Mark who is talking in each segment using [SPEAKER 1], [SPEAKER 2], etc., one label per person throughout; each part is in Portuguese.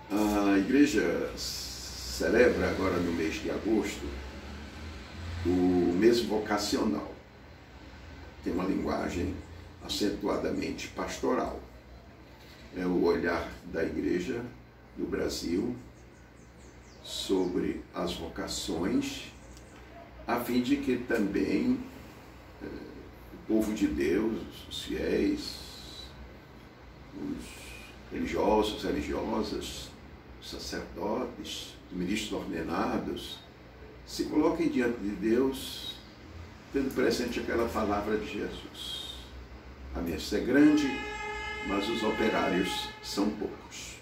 [SPEAKER 1] A igreja celebra agora no mês de agosto o mês vocacional. Tem uma linguagem acentuadamente pastoral. É o olhar da igreja no Brasil sobre as vocações, a fim de que também o povo de Deus, os fiéis, os religiosos, religiosas, os sacerdotes, os ministros ordenados, se coloquem diante de Deus, tendo presente aquela palavra de Jesus. A messe é grande, mas os operários são poucos.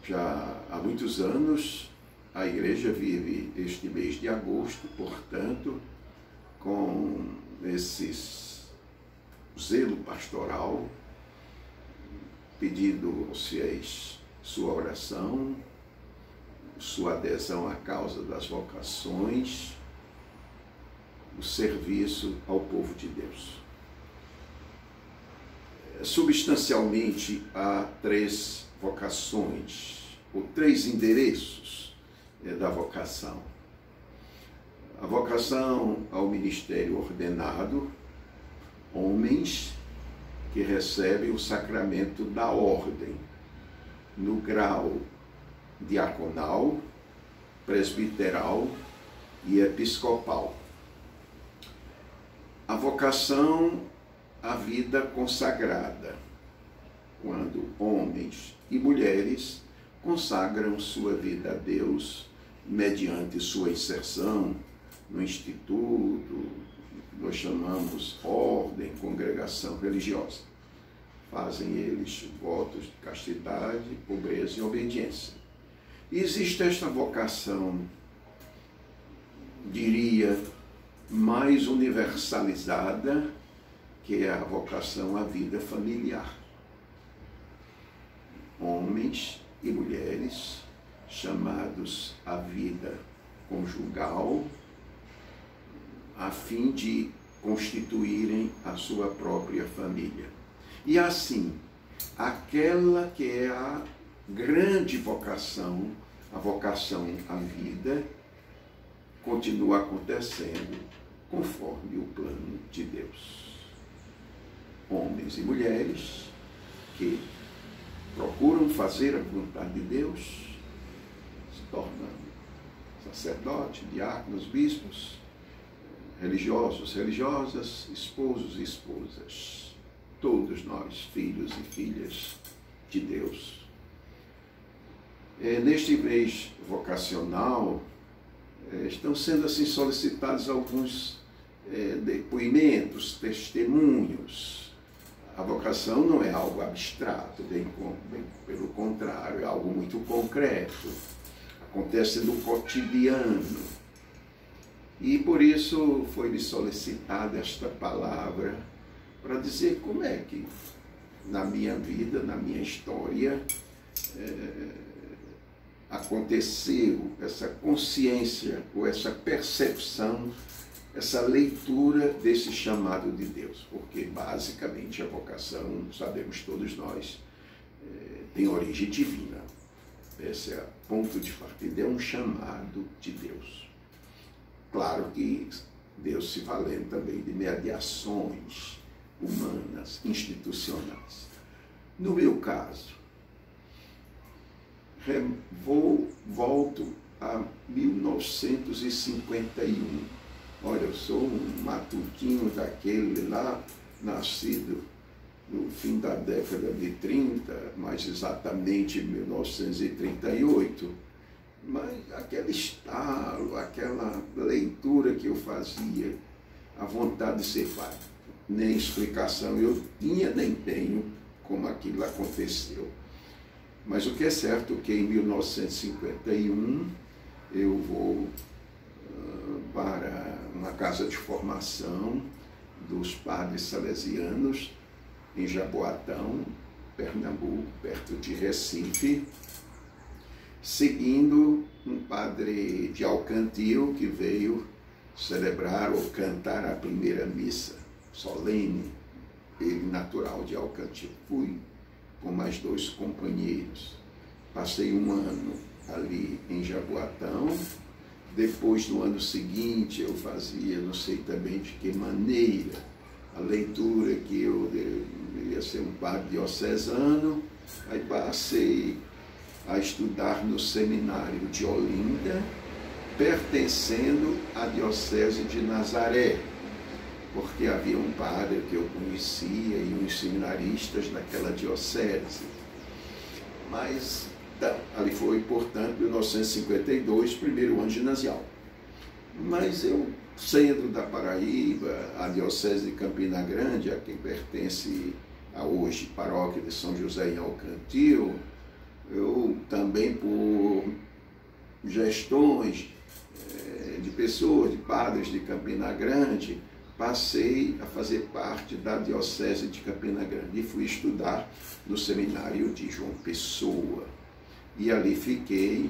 [SPEAKER 1] Já há muitos anos, a igreja vive este mês de agosto, portanto, com esse zelo pastoral, pedindo aos fiéis sua oração, sua adesão à causa das vocações, o serviço ao povo de Deus. Substancialmente, há três vocações, ou três endereços da vocação. A vocação ao ministério ordenado, homens que recebem o sacramento da ordem, no grau diaconal, presbiteral e episcopal. A vocação à vida consagrada, quando homens e mulheres consagram sua vida a Deus mediante sua inserção no instituto, nós chamamos ordem, congregação religiosa. Fazem eles votos de castidade, pobreza e obediência. E existe esta vocação, diria, mais universalizada, que é a vocação à vida familiar. Homens e mulheres chamados à vida conjugal, a fim de constituírem a sua própria família. E assim, aquela que é a grande vocação, a vocação à vida, continua acontecendo conforme o plano de Deus. Homens e mulheres que procuram fazer a vontade de Deus, se tornam sacerdotes, diáconos, bispos, religiosos, religiosas, esposos e esposas. Todos nós, filhos e filhas de Deus. Neste mês vocacional, estão sendo assim solicitados alguns depoimentos, testemunhos. A vocação não é algo abstrato, bem pelo contrário, é algo muito concreto. Acontece no cotidiano. E por isso foi-lhe solicitada esta palavra para dizer como é que na minha vida, na minha história, aconteceu essa consciência ou essa percepção, essa leitura desse chamado de Deus. Porque basicamente a vocação, sabemos todos nós, tem origem divina. Esse é o ponto de partida, é um chamado de Deus. Claro que Deus se valendo também de mediações humanas, institucionais. No meu caso, volto a 1951. Olha, eu sou um matutinho daquele lá, nascido no fim da década de 30, mais exatamente 1938. Mas aquele estalo, aquela leitura que eu fazia, a vontade de ser pai, nem explicação eu tinha, nem tenho como aquilo aconteceu. Mas o que é certo é que em 1951 eu vou para uma casa de formação dos padres salesianos em Jaboatão, Pernambuco, perto de Recife, seguindo um padre de Alcantil que veio celebrar ou cantar a primeira missa solene, ele natural de Alcantil. Fui com mais 2 companheiros. Passei um ano ali em Jaboatão. Depois, no ano seguinte, eu fazia, não sei também de que maneira, a leitura que eu ia ser um padre diocesano. Aí passei a estudar no seminário de Olinda, pertencendo à diocese de Nazaré, porque havia um padre que eu conhecia e uns seminaristas daquela diocese. Mas, então, ali foi, portanto, 1952, primeiro ano ginasial. Mas eu, sendo da Paraíba, a diocese de Campina Grande, a quem pertence a hoje paróquia de São José em Alcantil, eu também, por gestões de pessoas, de padres de Campina Grande, passei a fazer parte da diocese de Campina Grande e fui estudar no seminário de João Pessoa. E ali fiquei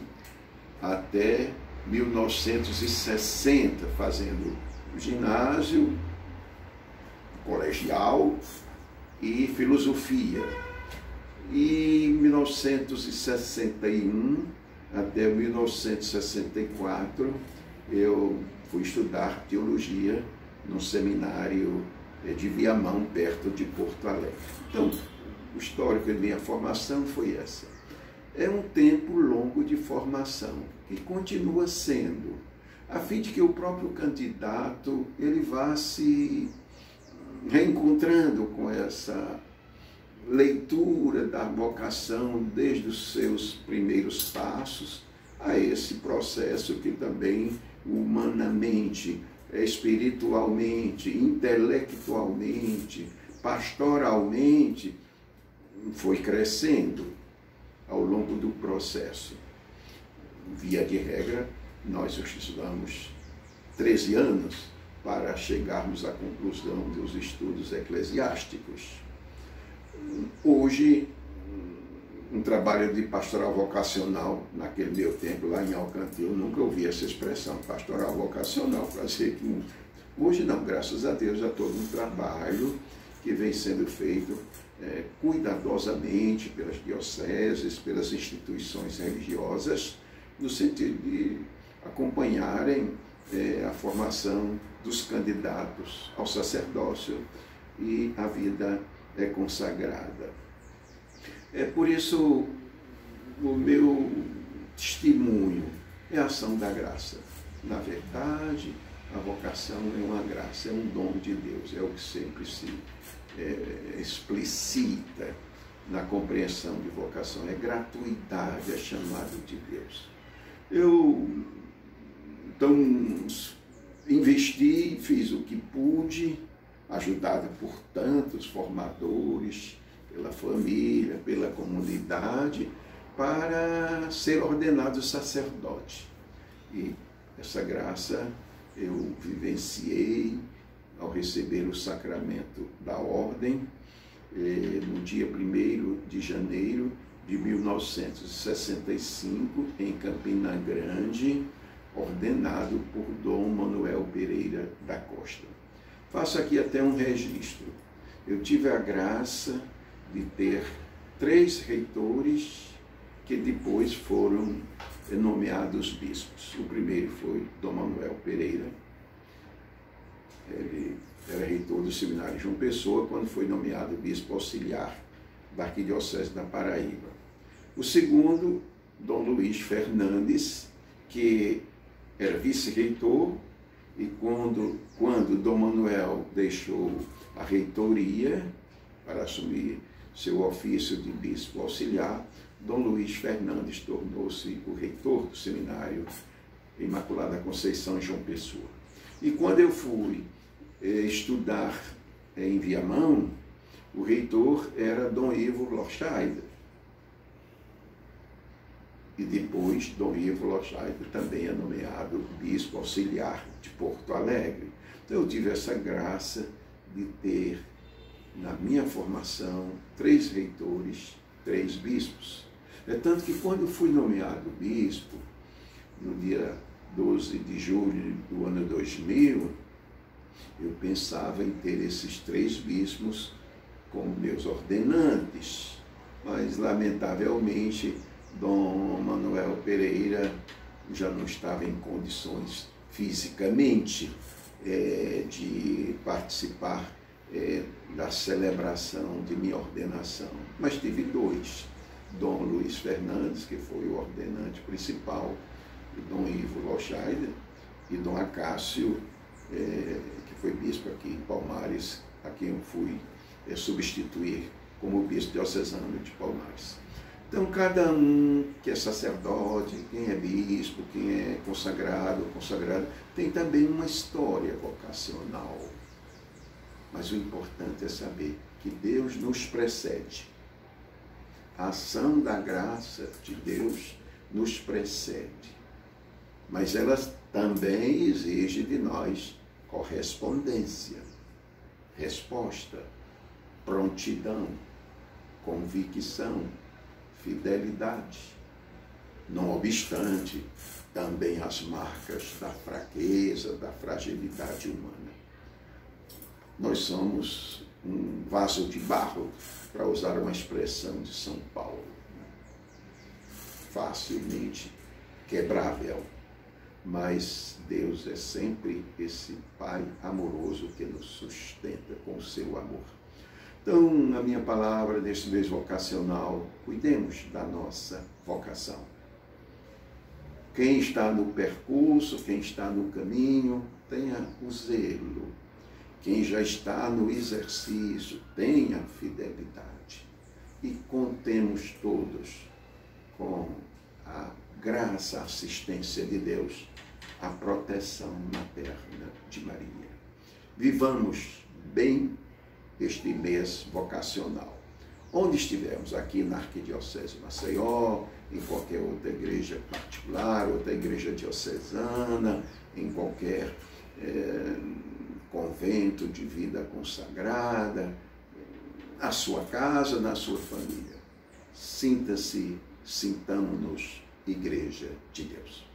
[SPEAKER 1] até 1960, fazendo ginásio, colegial e filosofia. E em 1961 até 1964 eu fui estudar teologia no seminário de Viamão, perto de Porto Alegre. Então, o histórico de minha formação foi essa. É um tempo longo de formação, que continua sendo, a fim de que o próprio candidato ele vá se reencontrando com essa leitura da vocação desde os seus primeiros passos a esse processo que também humanamente, espiritualmente, intelectualmente, pastoralmente foi crescendo ao longo do processo. Via de regra, nós estudamos 13 anos para chegarmos à conclusão dos estudos eclesiásticos. Hoje, um trabalho de pastoral vocacional, naquele meu tempo, lá em Alcantil, eu nunca ouvi essa expressão, pastoral vocacional, para dizer que hoje não, graças a Deus, há todo um trabalho que vem sendo feito cuidadosamente pelas dioceses, pelas instituições religiosas, no sentido de acompanharem a formação dos candidatos ao sacerdócio e à vida consagrada. Por isso, o meu testemunho é a ação da graça. Na verdade, a vocação é uma graça, é um dom de Deus, é o que sempre se explicita na compreensão de vocação, é gratuidade, é chamado de Deus. Eu, então, investi, fiz o que pude, ajudado por tantos formadores, pela família, pela comunidade, para ser ordenado sacerdote. E essa graça eu vivenciei ao receber o sacramento da ordem, no dia 1º de janeiro de 1965, em Campina Grande, ordenado por Dom Manuel Pereira da Costa. Faço aqui até um registro. Eu tive a graça de ter 3 reitores que depois foram nomeados bispos. O primeiro foi Dom Manuel Pereira. Ele era reitor do seminário João Pessoa quando foi nomeado bispo auxiliar da Arquidiocese da Paraíba. O segundo, Dom Luiz Fernandes, que era vice-reitor, e quando Dom Manuel deixou a reitoria para assumir seu ofício de bispo auxiliar, Dom Luiz Fernandes tornou-se o reitor do seminário Imaculada Conceição em João Pessoa. E quando eu fui estudar em Viamão, o reitor era Dom Ivo Lorscheider. E depois, Dom Ivo Lorscheider também é nomeado bispo auxiliar de Porto Alegre. Então, eu tive essa graça de ter, na minha formação, 3 reitores, 3 bispos. É tanto que quando fui nomeado bispo, no dia 12 de julho do ano 2000, eu pensava em ter esses 3 bispos como meus ordenantes. mas lamentavelmente Dom Manuel Pereira já não estava em condições fisicamente de participar da celebração de minha ordenação. Mas tive dois, Dom Luiz Fernandes, que foi o ordenante principal, e Dom Ivo Lochaide, e Dom Acácio, que foi bispo aqui em Palmares, a quem eu fui substituir como bispo diocesano de Palmares. Então, cada um que é sacerdote, quem é bispo, quem é consagrado, tem também uma história vocacional. Mas o importante é saber que Deus nos precede. A ação da graça de Deus nos precede. Mas ela também exige de nós correspondência, resposta, prontidão, convicção, fidelidade. Não obstante, também as marcas da fraqueza, da fragilidade humana. Nós somos um vaso de barro, para usar uma expressão de São Paulo, facilmente quebrável. Mas Deus é sempre esse Pai amoroso que nos sustenta com o seu amor. Então, a minha palavra neste mês vocacional, cuidemos da nossa vocação. Quem está no percurso, quem está no caminho, tenha o zelo. Quem já está no exercício, tenha fidelidade. E contemos todos com a graça, a assistência de Deus, a proteção materna de Maria. Vivamos bem este mês vocacional. Onde estivermos, aqui na Arquidiocese de Maceió, em qualquer outra igreja particular, outra igreja diocesana, em qualquer convento de vida consagrada, na sua casa, na sua família. Sintamos-nos Igreja de Deus.